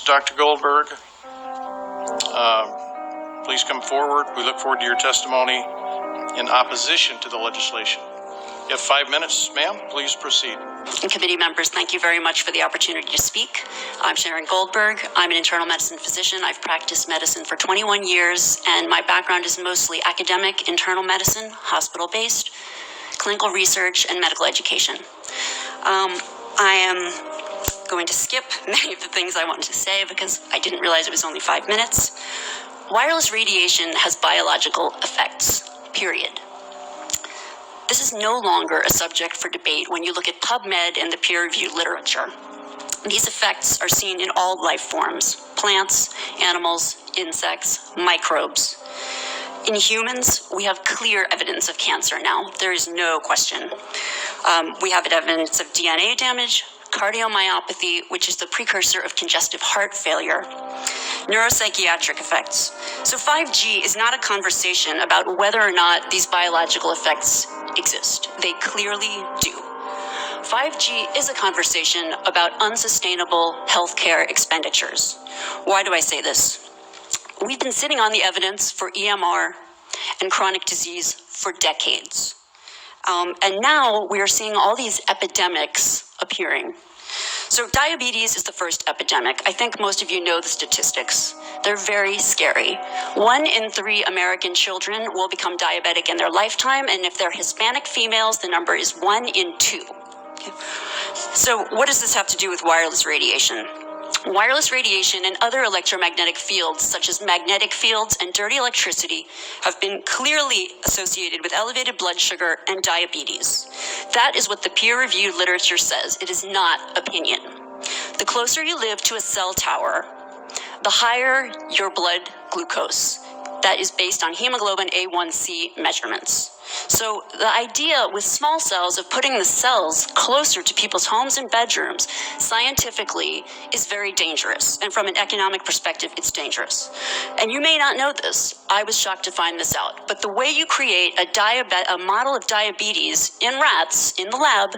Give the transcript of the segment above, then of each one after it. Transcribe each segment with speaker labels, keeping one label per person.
Speaker 1: Dr. Goldberg, please come forward. We look forward to your testimony in opposition to the legislation. You have 5 minutes, ma'am. Please proceed.
Speaker 2: And committee members, thank you very much for the opportunity to speak. I'm Sharon Goldberg. I'm an internal medicine physician. I've practiced medicine for 21 years, and my background is mostly academic, internal medicine, hospital-based, clinical research, and medical education. I am going to skip many of the things I wanted to say because I didn't realize it was only 5 minutes. Wireless radiation has biological effects, period. This is no longer a subject for debate when you look at PubMed and the peer-reviewed literature. These effects are seen in all life forms: plants, animals, insects, microbes. In humans, we have clear evidence of cancer now. There is no question. We have evidence of DNA damage, cardiomyopathy, which is the precursor of congestive heart failure, neuropsychiatric effects. So 5G is not a conversation about whether or not these biological effects exist. They clearly do. 5G is a conversation about unsustainable healthcare expenditures. Why do I say this? We've been sitting on the evidence for EMR and chronic disease for decades. And now we are seeing all these epidemics appearing. So diabetes is the first epidemic. I think most of you know the statistics. They're very scary. 1 in 3 American children will become diabetic in their lifetime, and if they're Hispanic females, the number is 1 in 2. So what does this have to do with wireless radiation? Wireless radiation and other electromagnetic fields, such as magnetic fields and dirty electricity, have been clearly associated with elevated blood sugar and diabetes. That is what the peer-reviewed literature says. It is not opinion. The closer you live to a cell tower, the higher your blood glucose. That is based on hemoglobin A1C measurements. So the idea with small cells of putting the cells closer to people's homes and bedrooms scientifically is very dangerous. And from an economic perspective, it's dangerous. And you may not know this. I was shocked to find this out. But the way you create a model of diabetes in rats in the lab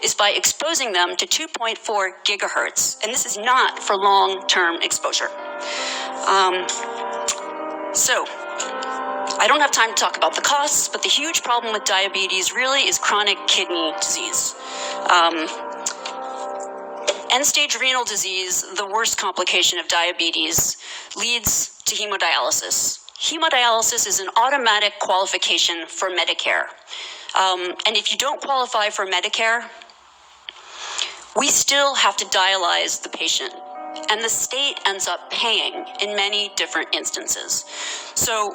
Speaker 2: is by exposing them to 2.4 gigahertz. And this is not for long-term exposure. So I don't have time to talk about the costs, but the huge problem with diabetes really is chronic kidney disease. End-stage renal disease, the worst complication of diabetes, leads to hemodialysis. Hemodialysis is an automatic qualification for Medicare. And if you don't qualify for Medicare, we still have to dialyze the patient. And the state ends up paying in many different instances. So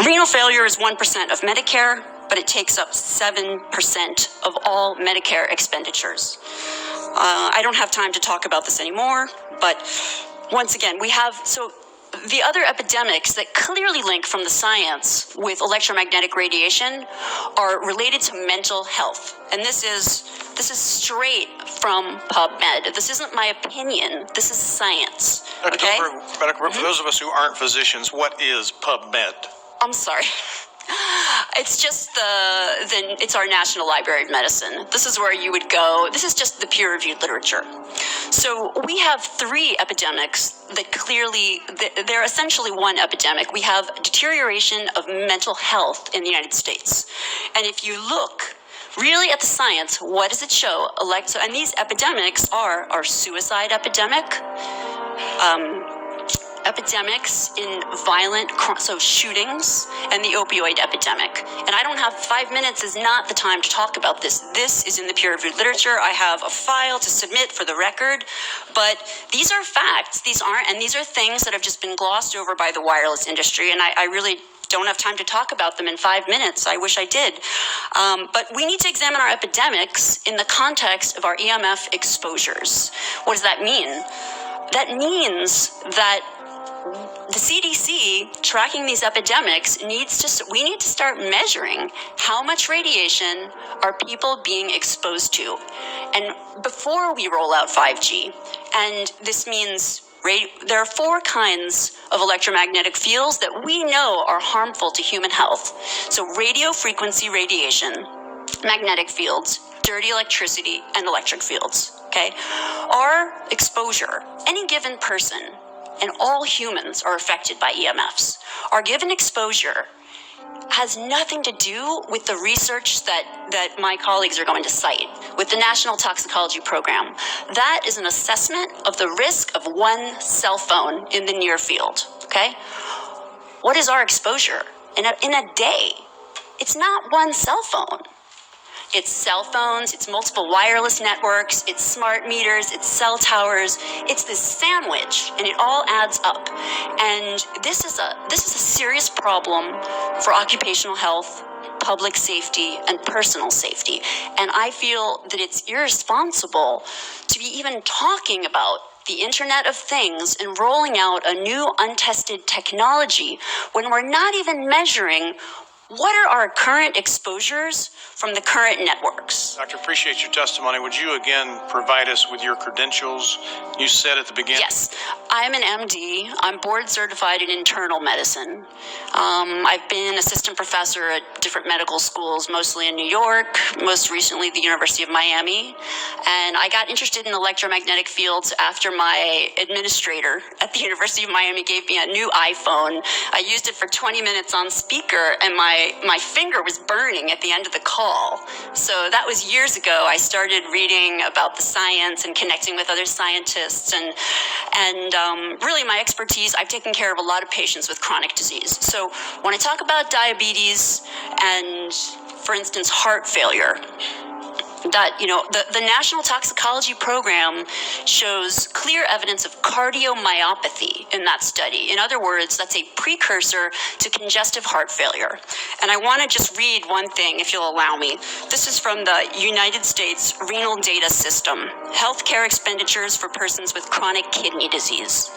Speaker 2: renal failure is 1% of Medicare, but it takes up 7% of all Medicare expenditures. I don't have time to talk about this anymore, but once again, so the other epidemics that clearly link from the science with electromagnetic radiation are related to mental health. And this is straight from PubMed. This isn't my opinion. This is science. Okay?
Speaker 1: For those of us who aren't physicians, what is PubMed?
Speaker 2: I'm sorry. It's just it's our National Library of Medicine. This is where you would go. This is just the peer-reviewed literature. So we have 3 epidemics that clearly, they're essentially one epidemic. We have deterioration of mental health in the United States. And if you look really at the science, what does it show? And these epidemics are our suicide epidemic, epidemics in violent, shootings, and the opioid epidemic. And I don't have 5 minutes is not the time to talk about this. This is in the peer-reviewed literature. I have a file to submit for the record, but these are facts. These are things that have just been glossed over by the wireless industry, and I really don't have time to talk about them in 5 minutes. I wish I did. But we need to examine our epidemics in the context of our EMF exposures. What does that mean? That means that the CDC, tracking these epidemics, we need to start measuring how much radiation are people being exposed to. And before we roll out 5G, and this means there are 4 kinds of electromagnetic fields that we know are harmful to human health. So radio frequency radiation, magnetic fields, dirty electricity, and electric fields. okay? Our exposure, any given person, and all humans are affected by EMFs. Our given exposure has nothing to do with the research that my colleagues are going to cite with the National Toxicology Program. That is an assessment of the risk of one cell phone in the near field, okay? What is our exposure in a day? It's not one cell phone. It's cell phones, it's multiple wireless networks, it's smart meters, it's cell towers. It's this sandwich, and it all adds up. And this is a serious problem for occupational health, public safety, and personal safety. And I feel that it's irresponsible to be even talking about the Internet of Things and rolling out a new untested technology when we're not even measuring what are our current exposures from the current networks.
Speaker 1: Doctor, appreciate your testimony. Would you again provide us with your credentials? You said at the beginning.
Speaker 2: Yes, I'm an MD. I'm board certified in internal medicine. I've been assistant professor at different medical schools, mostly in New York, most recently the University of Miami. And I got interested in electromagnetic fields after my administrator at the University of Miami gave me a new iPhone. I used it for 20 minutes on speaker, and my finger was burning at the end of the call. So that was years ago. I started reading about the science and connecting with other scientists, and really my expertise, I've taken care of a lot of patients with chronic disease. So when I talk about diabetes and, for instance, heart failure, that, the National Toxicology Program shows clear evidence of cardiomyopathy in that study. In other words, that's a precursor to congestive heart failure. And I want to just read one thing, if you'll allow me. This is from the United States Renal Data System, Healthcare Expenditures for Persons with Chronic Kidney Disease.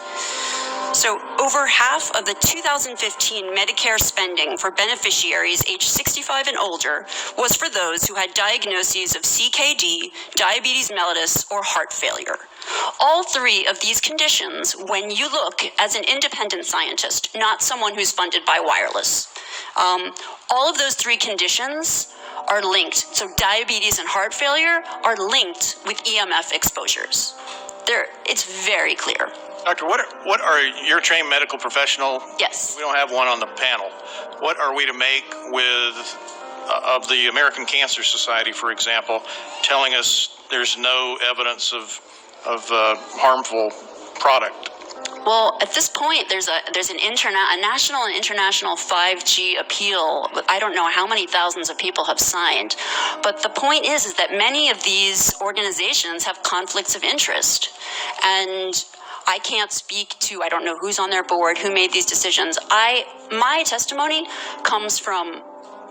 Speaker 2: So over half of the 2015 Medicare spending for beneficiaries aged 65 and older was for those who had diagnoses of CKD, diabetes mellitus, or heart failure. All three of these conditions, when you look as an independent scientist, not someone who's funded by wireless, all of those three conditions are linked. So diabetes and heart failure are linked with EMF exposures. It's very clear.
Speaker 1: Doctor, what are you're a trained medical professional?
Speaker 2: Yes.
Speaker 1: We don't have one on the panel. What are we to make with of the American Cancer Society, for example, telling us there's no evidence of harmful product?
Speaker 2: Well, at this point, there's a national and international 5G appeal. I don't know how many thousands of people have signed, but the point is that many of these organizations have conflicts of interest, and I can't speak to, I don't know who's on their board, who made these decisions. My testimony comes from,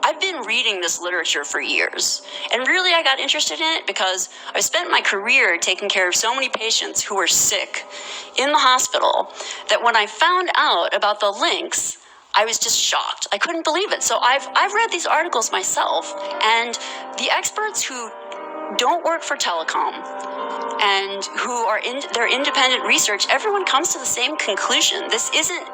Speaker 2: I've been reading this literature for years, and really I got interested in it because I spent my career taking care of so many patients who were sick in the hospital that when I found out about the links, I was just shocked. I couldn't believe it. So I've read these articles myself, and the experts who don't work for telecom and who are in their independent research, everyone comes to the same conclusion. This isn't,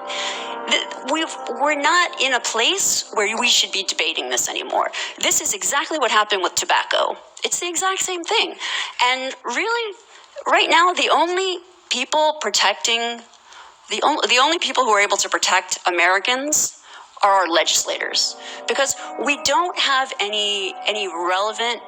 Speaker 2: we're not in a place where we should be debating this anymore. This is exactly what happened with tobacco. It's the exact same thing. And really, right now, the only people who are able to protect Americans are our legislators, because we don't have any relevant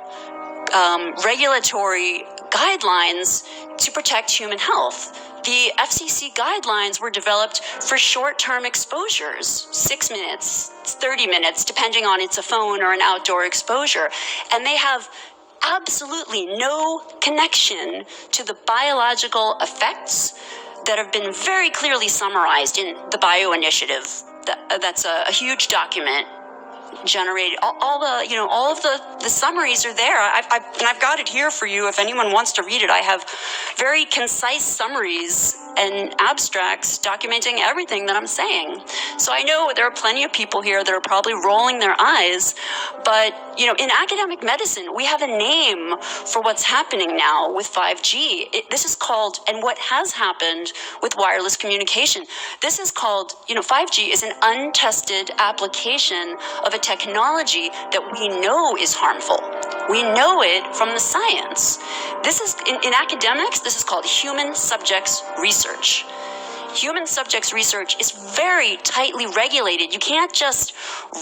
Speaker 2: regulatory guidelines to protect human health. The FCC guidelines were developed for short-term exposures, 6 minutes, 30 minutes, depending on it's a phone or an outdoor exposure. And they have absolutely no connection to the biological effects that have been very clearly summarized in the Bio Initiative. That's a huge document generated. All of the summaries are there. I've got it here for you if anyone wants to read it. I have very concise summaries and abstracts documenting everything that I'm saying. So I know there are plenty of people here that are probably rolling their eyes, but in academic medicine, we have a name for what's happening now with 5G. This is called, and what has happened with wireless communication, this is called, 5G is an untested application of a technology that we know is harmful. We know it from the science. This is, in academics, this is called human subjects research. Human subjects research is very tightly regulated. You can't just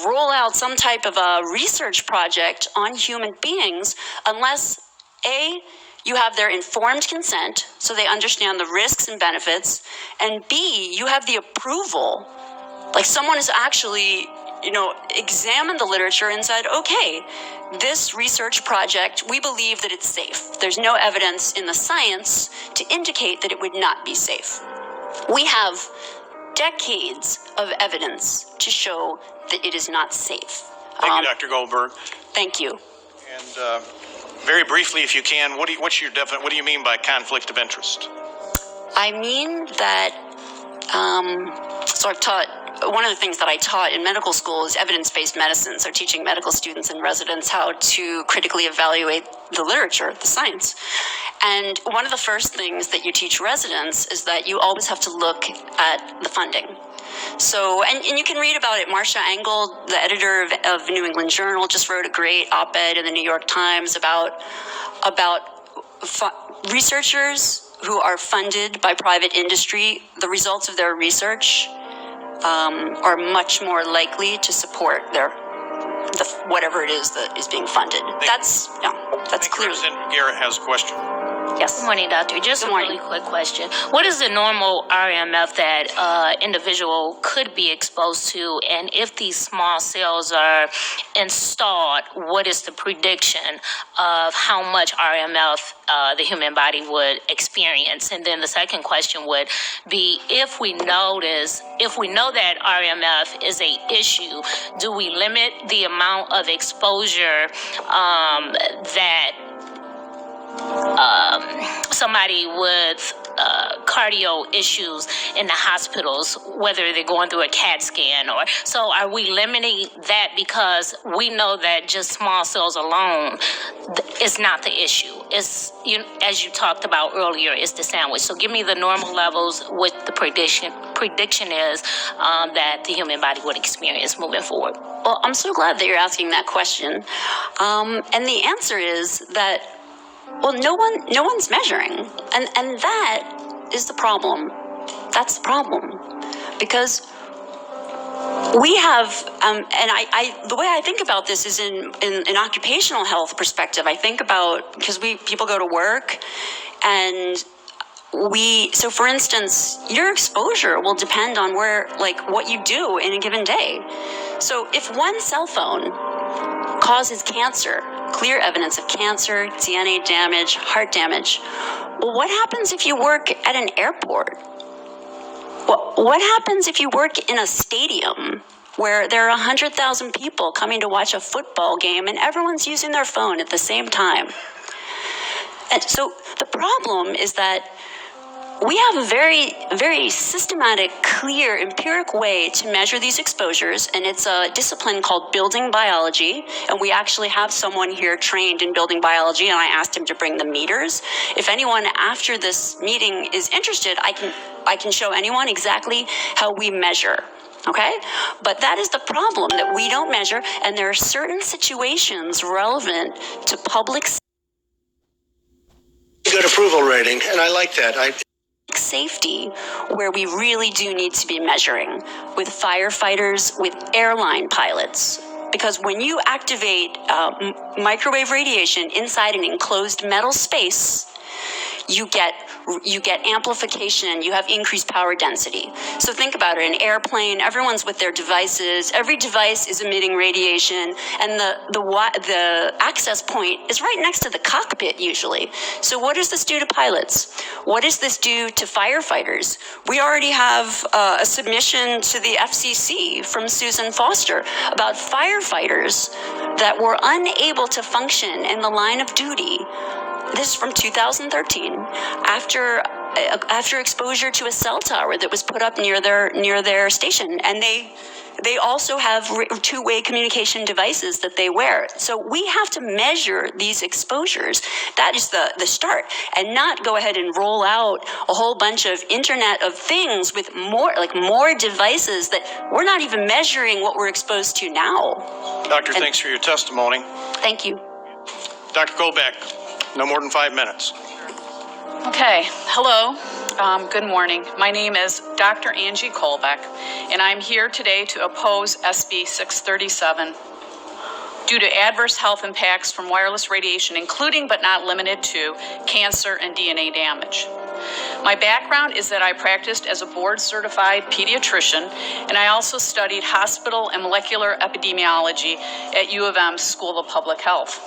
Speaker 2: roll out some type of a research project on human beings unless, A, you have their informed consent, so they understand the risks and benefits, and B, you have the approval. Like someone has actually, examined the literature and said, okay, this research project, we believe that it's safe. There's no evidence in the science to indicate that it would not be safe. We have decades of evidence to show that it is not safe.
Speaker 1: Thank you, Dr. Goldberg.
Speaker 2: Thank you.
Speaker 1: And very briefly, if you can, what do you mean by conflict of interest?
Speaker 2: I mean that, so I've taught, one of the things that I taught in medical school is evidence-based medicine, so teaching medical students and residents how to critically evaluate the literature, the science. And one of the first things that you teach residents is that you always have to look at the funding. So, and you can read about it. Marcia Engel, the editor of New England Journal, just wrote a great op-ed in the New York Times about researchers who are funded by private industry. The results of their research are much more likely to support whatever it is that is being funded. That's clear.
Speaker 1: Representative Garrett has a question.
Speaker 2: Yes.
Speaker 3: Good morning, doctor. Just a really quick question. What is the normal RMF that individual could be exposed to? And if these small cells are installed, what is the prediction of how much RMF the human body would experience? And then the second question would be, if we know that RMF is a issue, do we limit the amount of exposure that somebody with cardio issues in the hospitals, whether they're going through a CAT scan so are we limiting that because we know that just small cells alone is not the issue? It's, as you talked about earlier, it's the sandwich. So give me the normal levels, what the prediction is that the human body would experience moving forward.
Speaker 2: Well, I'm so glad that you're asking that question. And the answer is that, well, no one's measuring, and that is the problem. That's the problem, because we have, and the way I think about this is in an occupational health perspective. I think about, because people go to work, and so for instance, your exposure will depend on what you do in a given day. So if one cell phone causes cancer, clear evidence of cancer, DNA damage, heart damage, well, what happens if you work at an airport? Well, what happens if you work in a stadium where there are 100,000 people coming to watch a football game and everyone's using their phone at the same time? And so the problem is that we have a very, very systematic, clear, empiric way to measure these exposures, and it's a discipline called building biology, and we actually have someone here trained in building biology, and I asked him to bring the meters. If anyone after this meeting is interested, I can show anyone exactly how we measure. Okay? But that is the problem, that we don't measure, and there are certain situations relevant to public
Speaker 4: good approval rating, and I like that.
Speaker 2: Safety, where we really do need to be measuring with firefighters, with airline pilots. Because when you activate microwave radiation inside an enclosed metal space, you get amplification, you have increased power density. So think about it, an airplane, everyone's with their devices, every device is emitting radiation, and the access point is right next to the cockpit usually. So what does this do to pilots? What does this do to firefighters? We already have a submission to the FCC from Susan Foster about firefighters that were unable to function in the line of duty. This is from 2013, after exposure to a cell tower that was put up near their station, and they also have two-way communication devices that they wear. So we have to measure these exposures. That is the start, and not go ahead and roll out a whole bunch of Internet of Things with more devices that we're not even measuring what we're exposed to now.
Speaker 1: Doctor, thanks for your testimony.
Speaker 2: Thank you.
Speaker 1: Dr. Goldbeck, no more than 5 minutes.
Speaker 5: Okay, hello, good morning. My name is Dr. Angie Kolbeck, and I'm here today to oppose SB 637 due to adverse health impacts from wireless radiation, including but not limited to cancer and DNA damage. My background is that I practiced as a board-certified pediatrician, and I also studied hospital and molecular epidemiology at U of M School of Public Health.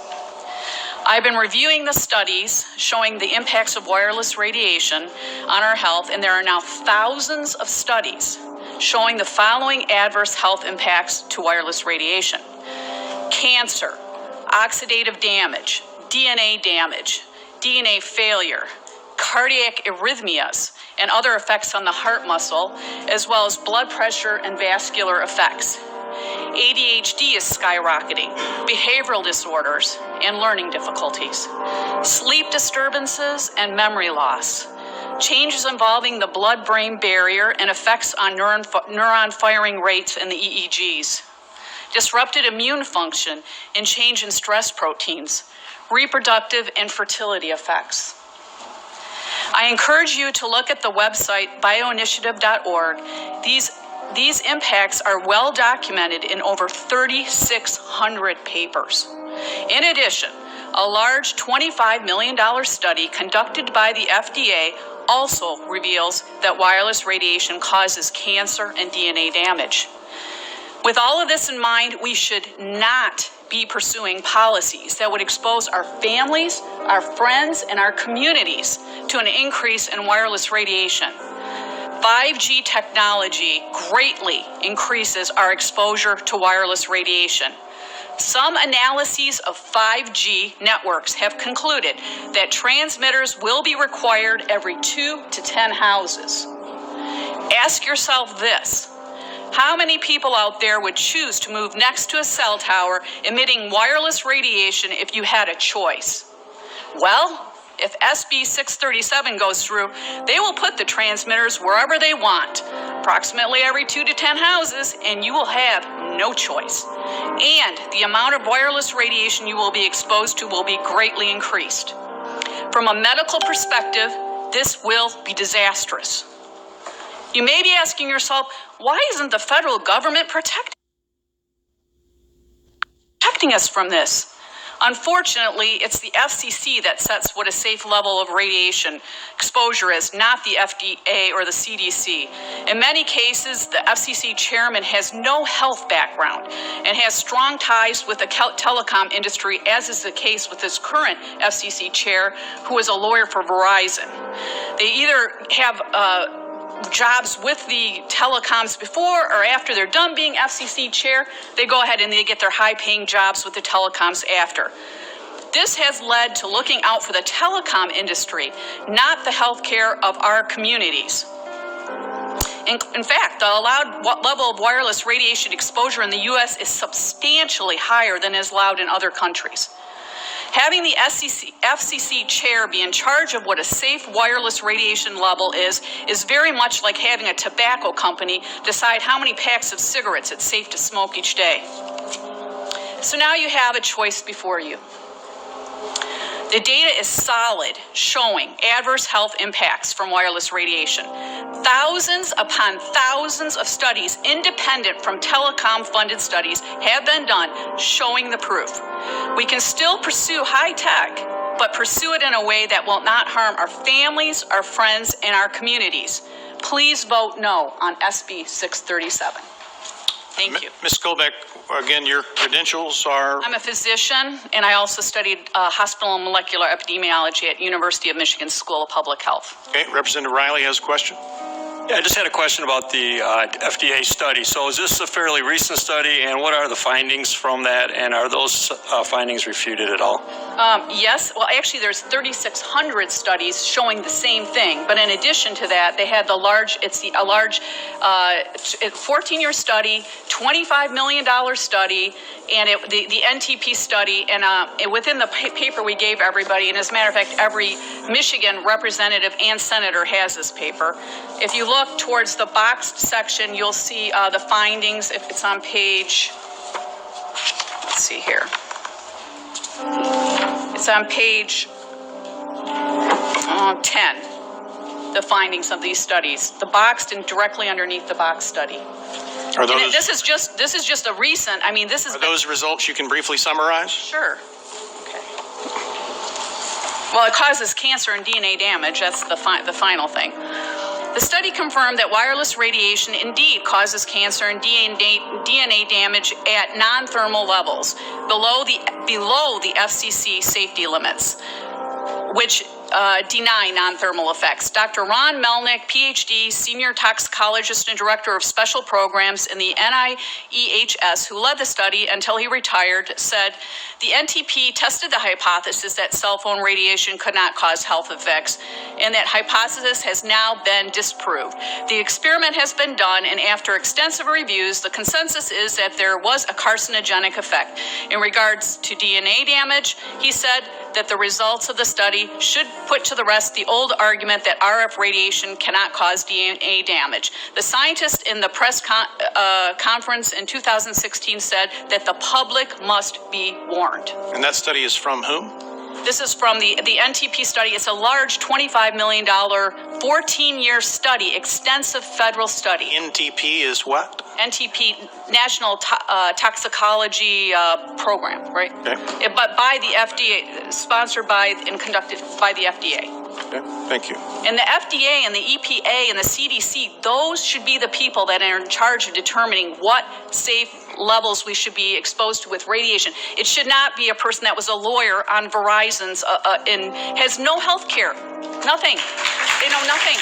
Speaker 5: I've been reviewing the studies showing the impacts of wireless radiation on our health, and there are now thousands of studies showing the following adverse health impacts to wireless radiation: cancer, oxidative damage, DNA failure, cardiac arrhythmias, and other effects on the heart muscle, as well as blood pressure and vascular effects. ADHD is skyrocketing, behavioral disorders, and learning difficulties, sleep disturbances and memory loss, changes involving the blood-brain barrier and effects on neuron firing rates and the EEGs, disrupted immune function and change in stress proteins, reproductive and fertility effects. I encourage you to look at the website bioinitiative.org. These impacts are well documented in over 3,600 papers. In addition, a large $25 million study conducted by the FDA also reveals that wireless radiation causes cancer and DNA damage. With all of this in mind, we should not be pursuing policies that would expose our families, our friends, and our communities to an increase in wireless radiation. 5G technology greatly increases our exposure to wireless radiation. Some analyses of 5G networks have concluded that transmitters will be required every 2 to 10 houses. Ask yourself this: how many people out there would choose to move next to a cell tower emitting wireless radiation if you had a choice? Well, if SB 637 goes through, they will put the transmitters wherever they want, approximately every 2 to 10 houses, and you will have no choice. And the amount of wireless radiation you will be exposed to will be greatly increased. From a medical perspective, this will be disastrous. You may be asking yourself, why isn't the federal government protecting us from this? Unfortunately, it's the FCC that sets what a safe level of radiation exposure is, not the FDA or the CDC. In many cases, the FCC chairman has no health background and has strong ties with the telecom industry, as is the case with his current FCC chair, who is a lawyer for Verizon. They either have jobs with the telecoms before or after they're done being FCC chair, they go ahead and they get their high-paying jobs with the telecoms after. This has led to looking out for the telecom industry, not the healthcare of our communities. In fact, the allowed level of wireless radiation exposure in the U.S. is substantially higher than is allowed in other countries. Having the FCC chair be in charge of what a safe wireless radiation level is very much like having a tobacco company decide how many packs of cigarettes it's safe to smoke each day. So now you have a choice before you. The data is solid, showing adverse health impacts from wireless radiation. Thousands upon thousands of studies, independent from telecom-funded studies, have been done showing the proof. We can still pursue high tech, but pursue it in a way that will not harm our families, our friends, and our communities. Please vote no on SB 637. Thank you.
Speaker 1: Ms. Goldbeck, again, your credentials are?
Speaker 5: I'm a physician, and I also studied hospital and molecular epidemiology at University of Michigan School of Public Health.
Speaker 1: Okay, Representative Riley has a question.
Speaker 6: Yeah, I just had a question about the FDA study. So is this a fairly recent study, and what are the findings from that, and are those findings refuted at all?
Speaker 5: Yes. Well, actually, there's 3,600 studies showing the same thing. But in addition to that, they had a large 14-year study, $25 million study, and the NTP study. And within the paper we gave everybody, and as a matter of fact, every Michigan representative and senator has this paper. If you look towards the boxed section, you'll see the findings. If it's on page, let's see here. It's on page 10, the findings of these studies, the boxed and directly underneath the box study.
Speaker 1: Are
Speaker 5: And
Speaker 1: those,
Speaker 5: this is just a recent, I mean, this is.
Speaker 1: are those results you can briefly summarize?
Speaker 5: Sure. Okay. Well, it causes cancer and DNA damage. That's the final thing. The study confirmed that wireless radiation indeed causes cancer and DNA damage at non-thermal levels below the FCC safety limits, which deny non-thermal effects. Dr. Ron Melnick, PhD, senior toxicologist and director of special programs in the NIEHS, who led the study until he retired, said the NTP tested the hypothesis that cell phone radiation could not cause health effects, and that hypothesis has now been disproved. The experiment has been done, and after extensive reviews, the consensus is that there was a carcinogenic effect. In regards to DNA damage, he said that the results of the study should put to the rest the old argument that RF radiation cannot cause DNA damage. The scientist in the press conference in 2016 said that the public must be warned.
Speaker 1: And that study is from whom?
Speaker 5: This is from the NTP study. It's a large $25 million, 14-year study, extensive federal study.
Speaker 1: NTP is what?
Speaker 5: NTP, National Toxicology Program, right?
Speaker 1: Okay.
Speaker 5: But by the FDA, sponsored by and conducted by the FDA.
Speaker 1: Okay, thank you.
Speaker 5: And the FDA and the EPA and the CDC, those should be the people that are in charge of determining what safe levels we should be exposed to with radiation. It should not be a person that was a lawyer on Verizon's and has no health care. Nothing. They know nothing.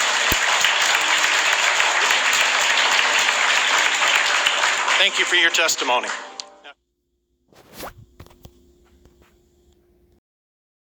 Speaker 1: Thank you for your testimony.